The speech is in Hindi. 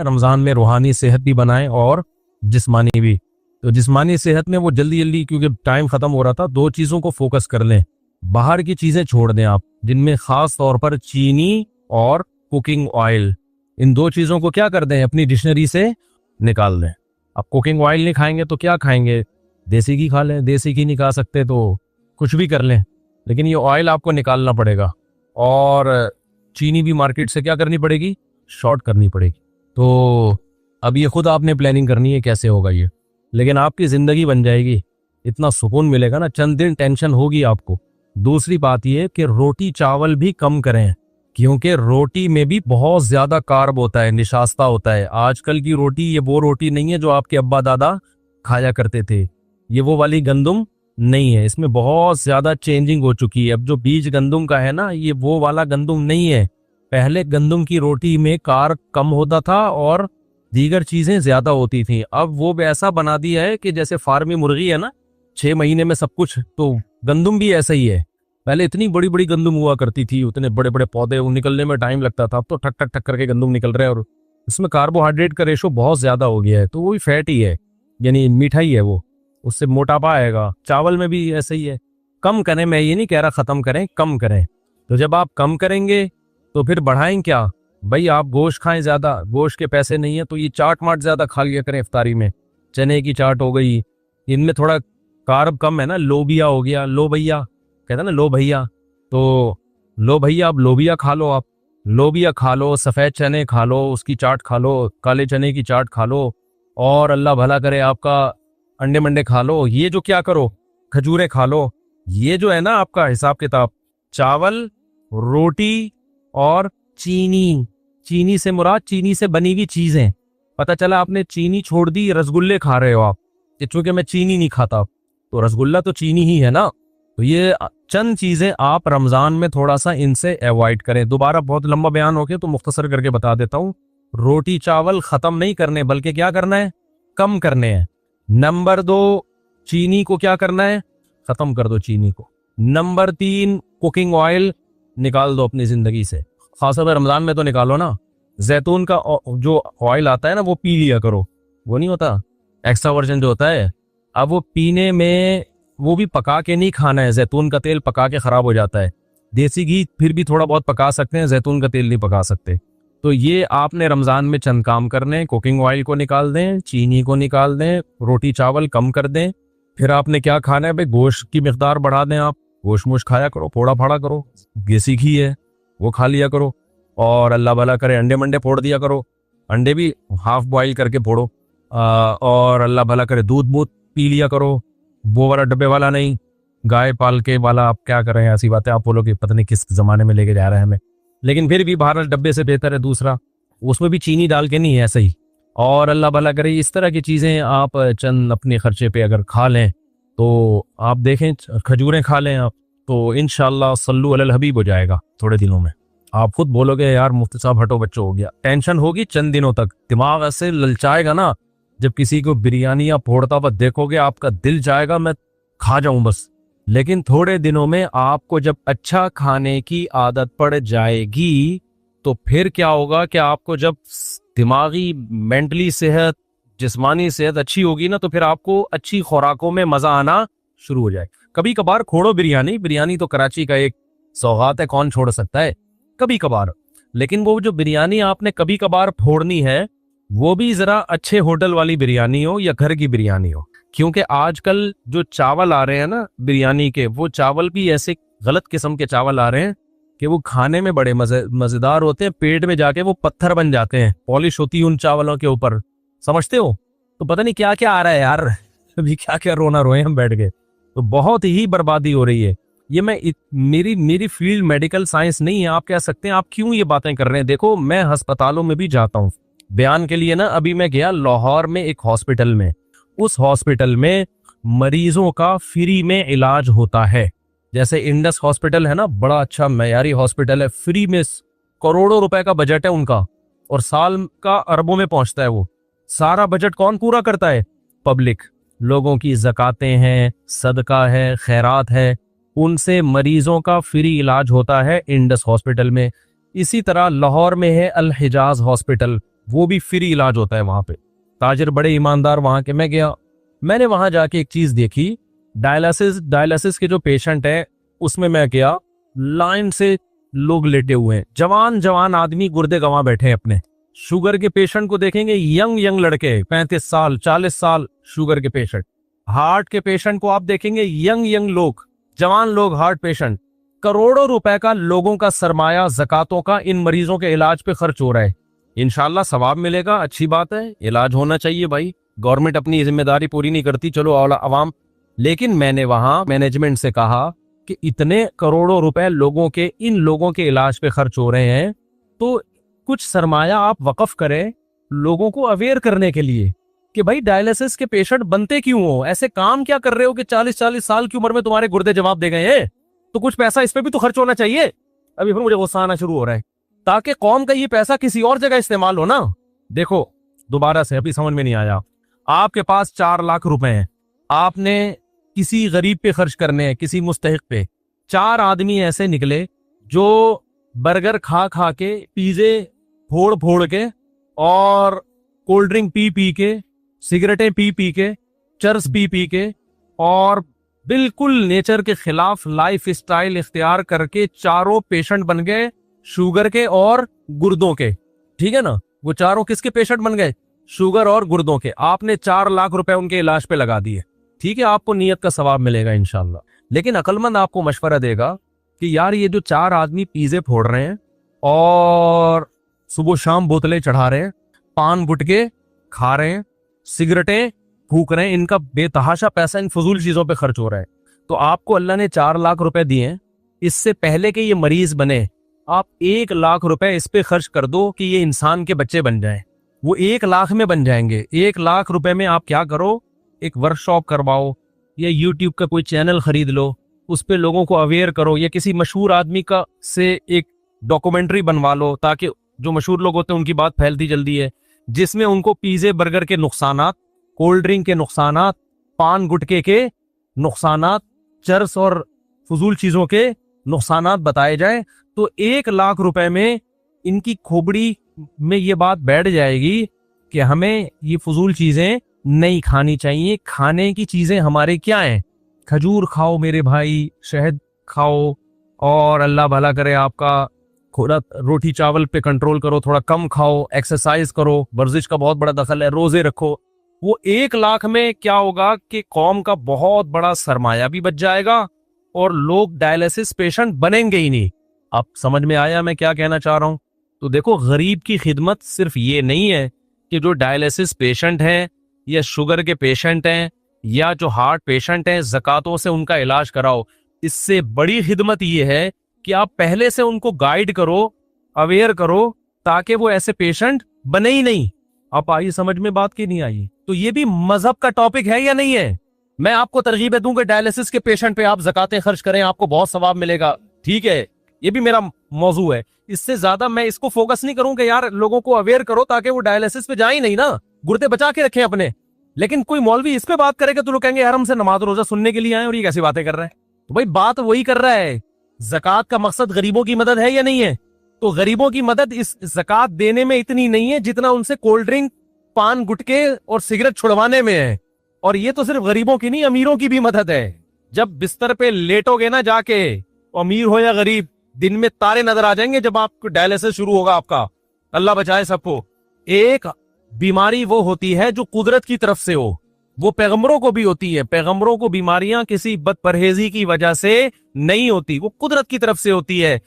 रमज़ान में रूहानी सेहत भी बनाएं और जिस्मानी भी। तो जिस्मानी सेहत में वो जल्दी जल्दी, क्योंकि टाइम ख़त्म हो रहा था, दो चीज़ों को फोकस कर लें। बाहर की चीज़ें छोड़ दें आप, जिनमें ख़ास तौर पर चीनी और कुकिंग ऑयल, इन दो चीज़ों को क्या कर दें, अपनी डिक्शनरी से निकाल दें। अब कुकिंग ऑयल नहीं खाएंगे तो क्या खाएंगे? देसी घी खा लें, देसी घी नहीं खा सकते तो कुछ भी कर लें, लेकिन ये ऑयल आपको निकालना पड़ेगा। और चीनी भी मार्केट से क्या करनी पड़ेगी, शॉर्ट करनी पड़ेगी। तो अब ये खुद आपने प्लानिंग करनी है कैसे होगा ये, लेकिन आपकी ज़िंदगी बन जाएगी, इतना सुकून मिलेगा ना। चंद दिन टेंशन होगी आपको। दूसरी बात ये कि रोटी चावल भी कम करें, क्योंकि रोटी में भी बहुत ज़्यादा कार्ब होता है, निशास्ता होता है। आजकल की रोटी ये वो रोटी नहीं है जो आपके अब्बा दादा खाया करते थे, ये वो वाली गंदुम नहीं है, इसमें बहुत ज़्यादा चेंजिंग हो चुकी है। अब जो बीज गंदुम का है ना, ये वो वाला गंदुम नहीं है। पहले गंदुम की रोटी में कार्ब कम होता था और दीगर चीज़ें ज़्यादा होती थी। अब वो ऐसा बना दिया है कि जैसे फार्मी मुर्गी है ना, 6 महीने में सब कुछ, तो गंदुम भी ऐसा ही है। पहले इतनी बड़ी बड़ी गंदुम हुआ करती थी, उतने बड़े बड़े पौधे, वो निकलने में टाइम लगता था। अब तो ठक ठक ठक करके गंदुम निकल रहे हैं और इसमें कार्बोहाइड्रेट का रेशो बहुत ज़्यादा हो गया है, तो वो भी फैट ही है, यानी मीठा ही है वो, उससे मोटापा आएगा। चावल में भी ऐसा ही है। कम करें, मैं ये नहीं कह रहा ख़त्म करें, कम करें। तो जब आप कम करेंगे तो फिर बढ़ाएं क्या भाई, आप गोश्त खाएं ज़्यादा, गोश्त के पैसे नहीं है तो ये चाट माट ज़्यादा खा लिया करें इफ्तारी में। चने की चाट हो गई, इनमें थोड़ा कार्ब कम है ना। लोबिया हो गया, लो भैया कहते हैं ना, लो भैया, तो लो भैया, अब लोबिया खा लो, आप लोबिया खा लो, सफ़ेद चने खा लो, उसकी चाट खा लो, काले चने की चाट खा लो, और अल्लाह भला करे आपका अंडे मंडे खा लो। ये जो क्या करो, खजूरें खा लो। ये जो है ना आपका हिसाब किताब, चावल, रोटी और चीनी, चीनी से मुराद चीनी से बनी हुई चीजें। पता चला आपने चीनी छोड़ दी, रसगुल्ले खा रहे हो आप, चूंकि मैं चीनी नहीं खाता, तो रसगुल्ला तो चीनी ही है ना। तो ये चंद चीजें आप रमजान में थोड़ा सा इनसे अवॉइड करें। दोबारा बहुत लंबा बयान हो गया तो मुख्तसर करके बता देता हूँ। रोटी चावल खत्म नहीं करने, बल्कि क्या करना है, कम करने हैं। नंबर 2, चीनी को क्या करना है, खत्म कर दो चीनी को। नंबर 3, कुकिंग ऑयल निकाल दो अपनी जिंदगी से, खासकर रमजान में तो निकालो ना। जैतून का जो ऑयल आता है ना, वो पी लिया करो, वो नहीं होता एक्स्ट्रा वर्जन जो होता है, अब वो पीने में, वो भी पका के नहीं खाना है। जैतून का तेल पका के खराब हो जाता है। देसी घी फिर भी थोड़ा बहुत पका सकते हैं, जैतून का तेल नहीं पका सकते। तो ये आपने रमजान में चंद काम करने, कुकिंग ऑयल को निकाल दें, चीनी को निकाल दें, रोटी चावल कम कर दें। फिर आपने क्या खाना है भाई, गोश्त की मिकदार बढ़ा दें, आप गोश्त मोश खाया करो, फोड़ा फाड़ा करो, देसी घी है वो खा लिया करो, और अल्लाह भला करे अंडे मंडे फोड़ दिया करो, अंडे भी हाफ बॉईल करके फोड़ो। और अल्लाह भला करे दूध बूध पी लिया करो, वो वाला डब्बे वाला नहीं, गाय पाल के वाला। आप क्या कर रहे हैं, ऐसी बातें आप बोलोगे पता नहीं किस जमाने में लेके जा रहे हैं हमें, लेकिन फिर भी भारत डब्बे से बेहतर है दूसरा, उसमें भी चीनी डाल के नहीं है, ऐसे ही। और अल्लाह भला करे इस तरह की चीज़ें आप चंद अपने खर्चे पे अगर खा लें तो आप देखें, खजूरें खा लें आप, तो इंशाअल्लाह सल्लू अलल हबीब हो जाएगा थोड़े दिनों में। आप खुद बोलोगे यार मुफ्ती साहब हटो बच्चों, हो गया। टेंशन होगी चंद दिनों तक, दिमाग ऐसे ललचाएगा ना, जब किसी को बिरयानी या फोड़ता हुआ देखोगे आपका दिल जाएगा मैं खा जाऊं बस। लेकिन थोड़े दिनों में आपको जब अच्छा खाने की आदत पड़ जाएगी तो फिर क्या होगा कि आपको जब दिमागी मेंटली सेहत, जिस्मानी सेहत अच्छी होगी ना, तो फिर आपको अच्छी खुराकों में मजा आना शुरू हो जाए। कभी कभार खोड़ो बिरयानी, बिरयानी तो कराची का एक सौगात है, कौन छोड़ सकता है कभी कभार। लेकिन वो जो बिरयानी आपने कभी कभार फोड़नी है, वो भी जरा अच्छे होटल वाली बिरयानी हो या घर की बिरयानी हो। क्योंकि आजकल जो चावल आ रहे हैं ना बिरयानी के, वो चावल भी ऐसे गलत किस्म के चावल आ रहे हैं कि वो खाने में बड़े मजेदार होते हैं, पेट में जाके वो पत्थर बन जाते हैं, पॉलिश होती है उन चावलों के ऊपर, समझते हो। तो पता नहीं क्या क्या आ रहा है यार, अभी क्या क्या रोना रोए हम बैठ गए। तो बहुत ही बर्बादी हो रही है। ये मेरी फील्ड मेडिकल साइंस नहीं है, आप कह सकते हैं आप क्यों ये बातें कर रहे हैं। देखो मैं अस्पतालों में भी जाता हूँ बयान के लिए ना। अभी मैं गया लाहौर में एक हॉस्पिटल में, उस हॉस्पिटल में मरीजों का फ्री में इलाज होता है। जैसे इंडस हॉस्पिटल है ना, बड़ा अच्छा मयारी हॉस्पिटल है, फ्री में, करोड़ों रुपए का बजट है उनका, और साल का अरबों में पहुंचता है वो। सारा बजट कौन पूरा करता है, पब्लिक, लोगों की ज़कातें हैं, सदका है, खैरात है, उनसे मरीजों का फ्री इलाज होता है इंडस हॉस्पिटल में। इसी तरह लाहौर में है अल हिजाज हॉस्पिटल, वो भी फ्री इलाज होता है वहां पे। ताजिर बड़े ईमानदार वहां के। मैं गया, मैंने वहां जाके एक चीज देखी, डायलिसिस के जो पेशेंट है उसमें मैं गया, लाइन से लोग लेटे हुए हैं, जवान जवान आदमी गुर्दे गंवा बैठे हैं अपने। शुगर के पेशेंट को देखेंगे, यंग यंग लड़के 35 साल 40 साल शुगर के पेशेंट। हार्ट के पेशेंट को आप देखेंगे, यंग यंग लोग, जवान लोग हार्ट पेशेंट। करोड़ों रुपए का लोगों का सरमाया ज़कातों का इन मरीजों के इलाज पे खर्च हो रहा है। इंशाल्लाह सवाब मिलेगा, अच्छी बात है, इलाज होना चाहिए भाई। गवर्नमेंट अपनी जिम्मेदारी पूरी नहीं करती, चलो अवाम। लेकिन मैंने वहां मैनेजमेंट से कहा कि इतने करोड़ों रुपए लोगों के, इन लोगों के इलाज पे खर्च हो रहे हैं, तो कुछ सरमाया आप वक्फ करें लोगों को अवेयर करने के लिए कि भाई डायलिसिस के पेशेंट बनते क्यों हो, ऐसे काम क्या कर रहे हो कि 40-40 साल की उम्र में तुम्हारे गुर्दे जवाब दे गए हैं, तो कुछ पैसा इस पे भी तो खर्च होना चाहिए। अभी फिर मुझे गुस्सा आना शुरू हो रहा है, ताकि कौम का ये पैसा किसी और जगह इस्तेमाल हो ना। देखो दोबारा से, अभी समझ में नहीं आया, आपके पास 4 लाख रुपए हैं, आपने किसी गरीब पे खर्च करने हैं, किसी मुस्तहिक पे। 4 आदमी ऐसे निकले जो बर्गर खा खा के, पिज़्ज़े फोड़ फोड़ के, और कोल्ड ड्रिंक पी पी के, सिगरेटें पी पी के, चर्स पी पी के, और बिल्कुल नेचर के खिलाफ लाइफ स्टाइल इख्तियार करके चारों पेशेंट बन गए शुगर के और गुर्दों के। ठीक है ना, वो चारों किसके पेशेंट बन गए? शुगर और गुर्दों के। आपने 4 लाख रुपए उनके इलाज पे लगा दिए। ठीक है, आपको नियत का सवाब मिलेगा इंशाल्लाह। लेकिन अक्लमंद आपको मशवरा देगा कि यार ये जो 4 आदमी पिज़्ज़े फोड़ रहे हैं और सुबह शाम बोतलें चढ़ा रहे हैं, पान गुटके खा रहे हैं, सिगरेटें फूक रहे हैं, इनका बेतहाशा पैसा इन फजूल चीजों पे खर्च हो रहा है। तो आपको अल्लाह ने 4 लाख रुपए दिए, इससे पहले कि ये मरीज बने आप 1 लाख रुपए इस पे खर्च कर दो कि ये इंसान के बच्चे बन जाएं। वो 1 लाख में बन जाएंगे। 1 लाख रुपए में आप क्या करो, एक वर्कशॉप करवाओ, या यूट्यूब का कोई चैनल खरीद लो, उस पे लोगों को अवेयर करो, या किसी मशहूर आदमी का से एक डॉक्यूमेंट्री बनवा लो, ताकि जो मशहूर लोग होते हैं उनकी बात फैलती जल्दी है, जिसमें उनको पिज़्ज़े बर्गर के नुकसानात, कोल्ड ड्रिंक के नुकसानात, पान गुटके के नुकसानात, चर्स और फजूल चीजों के नुकसानात बताए जाए। तो 1 लाख रुपए में इनकी खोपड़ी में ये बात बैठ जाएगी कि हमें ये फजूल चीजें नहीं खानी चाहिए। खाने की चीजें हमारे क्या हैं? खजूर खाओ मेरे भाई, शहद खाओ, और अल्लाह भला करे आपका, थोड़ा रोटी चावल पे कंट्रोल करो, थोड़ा कम खाओ, एक्सरसाइज करो, वर्जिश का बहुत बड़ा दखल है, रोजे रखो। वो 1 लाख में क्या होगा कि कौम का बहुत बड़ा सरमाया भी बच जाएगा और लोग डायलिसिस पेशेंट बनेंगे ही नहीं। अब समझ में आया मैं क्या कहना चाह रहा हूं? तो देखो, गरीब की खिदमत सिर्फ ये नहीं है कि जो डायलिसिस पेशेंट हैं या शुगर के पेशेंट हैं या जो हार्ट पेशेंट हैं, ज़कातों से उनका इलाज कराओ। इससे बड़ी खिदमत ये है कि आप पहले से उनको गाइड करो, अवेयर करो, ताकि वो ऐसे पेशेंट बने ही नहीं। आप आई समझ में बात की नहीं आई? तो ये भी मजहब का टॉपिक है या नहीं है? मैं आपको तरगीब दूंगा डायलिसिस के पेशेंट पे आप ज़कातें खर्च करें, आपको बहुत सवाब मिलेगा। ठीक है, ये भी मेरा मौजू है। इससे ज्यादा मैं इसको फोकस नहीं करूं कि यार लोगों को अवेयर करो ताकि वो डायलिसिस पे जाए ही नहीं ना, गुर्दे बचा के रखें अपने। लेकिन कोई मौलवी इस पे बात करेगा तो लोग कहेंगे यार हमसे नमाज रोजा सुनने के लिए आए और ये कैसी बातें कर रहा है। तो भाई बात वही कर रहा है, ज़कात का मकसद गरीबों की मदद है या नहीं है? तो गरीबों की मदद इस ज़कात देने में इतनी नहीं है जितना उनसे कोल्ड ड्रिंक, पान गुटके और सिगरेट छुड़वाने में है। और ये तो सिर्फ गरीबों की नहीं, अमीरों की भी मदद है। जब बिस्तर पे लेटोगे ना जाके, अमीर हो या गरीब, दिन में तारे नजर आ जाएंगे जब आपको डायलिसिस शुरू होगा आपका। अल्लाह बचाए सबको। एक बीमारी वो होती है जो कुदरत की तरफ से हो, वो पैगंबरों को भी होती है। पैगंबरों को बीमारियां किसी बदपरहेजी की वजह से नहीं होती, वो कुदरत की तरफ से होती है।